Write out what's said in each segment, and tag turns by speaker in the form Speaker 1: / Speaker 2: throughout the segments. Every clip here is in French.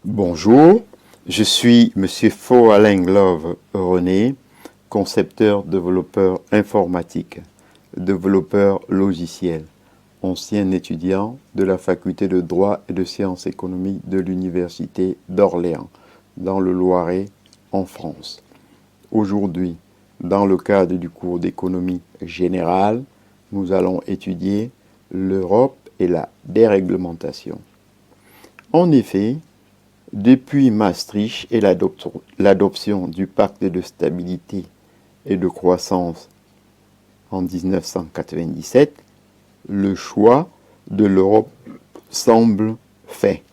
Speaker 1: Bonjour, je suis Monsieur Faux-Alain Glove René, concepteur, développeur informatique, développeur logiciel, ancien étudiant de la faculté de droit et de sciences économiques de l'Université d'Orléans, dans le Loiret, en France. Aujourd'hui, dans le cadre du cours d'économie générale, nous allons étudier l'Europe et la déréglementation. En effet, depuis Maastricht et l'adoption du pacte de stabilité et de croissance en 1997, le choix de l'Europe semble fait.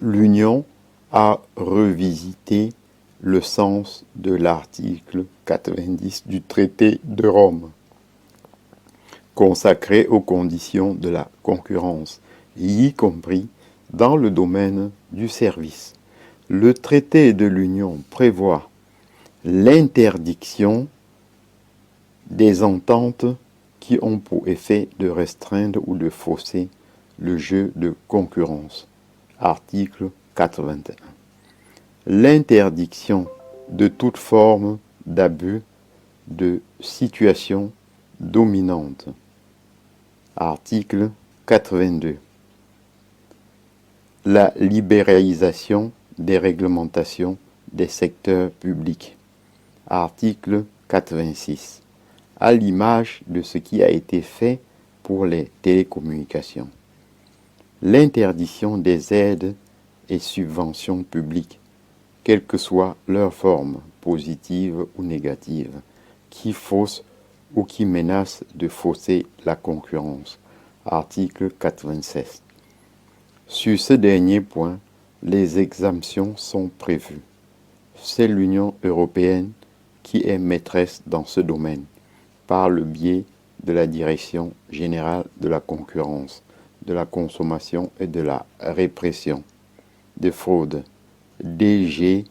Speaker 1: L'Union a revisité le sens de l'article 90 du traité de Rome, consacré aux conditions de la concurrence, y compris dans le domaine du service. Le traité de l'Union prévoit l'interdiction des ententes qui ont pour effet de restreindre ou de fausser le jeu de concurrence. Article 81. L'interdiction de toute forme d'abus de situation dominante. Article 82. La libéralisation des réglementations des secteurs publics. Article 86. À l'image de ce qui a été fait pour les télécommunications. L'interdiction des aides et subventions publiques, quelle que soit leur forme, positive ou négative, qui faussent ou qui menacent de fausser la concurrence. Article 96. Sur ce dernier point, les exemptions sont prévues. C'est l'Union européenne qui est maîtresse dans ce domaine, par le biais de la Direction générale de la concurrence, de la consommation et de la répression des fraudes, DGCCRF.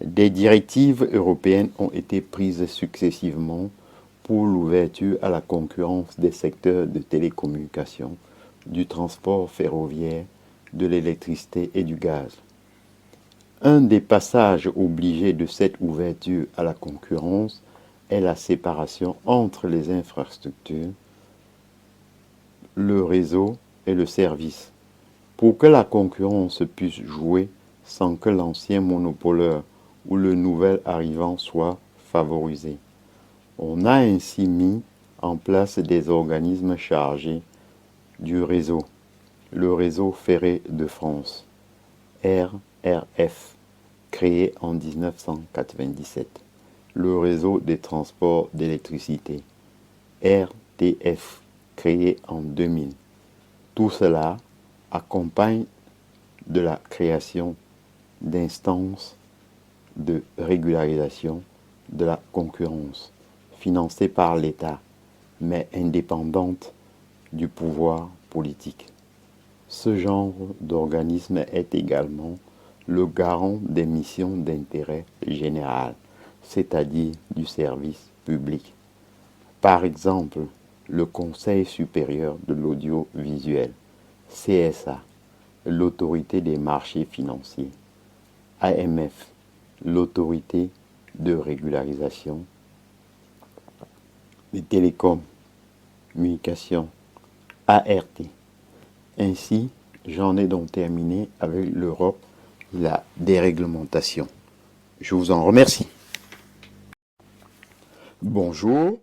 Speaker 1: Des directives européennes ont été prises successivement pour l'ouverture à la concurrence des secteurs de télécommunications, du transport ferroviaire, de l'électricité et du gaz. Un des passages obligés de cette ouverture à la concurrence est la séparation entre les infrastructures, le réseau et le service, pour que la concurrence puisse jouer sans que l'ancien monopoleur ou le nouvel arrivant soit favorisé. On a ainsi mis en place des organismes chargés du réseau, le réseau ferré de France, RRF, créé en 1997, le réseau des transports d'électricité, RTF, créé en 2000. Tout cela accompagne de la création d'instances de régularisation de la concurrence, financées par l'État, mais indépendantes du pouvoir politique. Ce genre d'organisme est également le garant des missions d'intérêt général, c'est-à-dire du service public. Par exemple, le Conseil supérieur de l'audiovisuel, CSA, l'autorité des marchés financiers, AMF, l'autorité de régularisation des télécommunications, ART. Ainsi, j'en ai donc terminé avec l'Europe et la déréglementation. Je vous en remercie. Bonjour.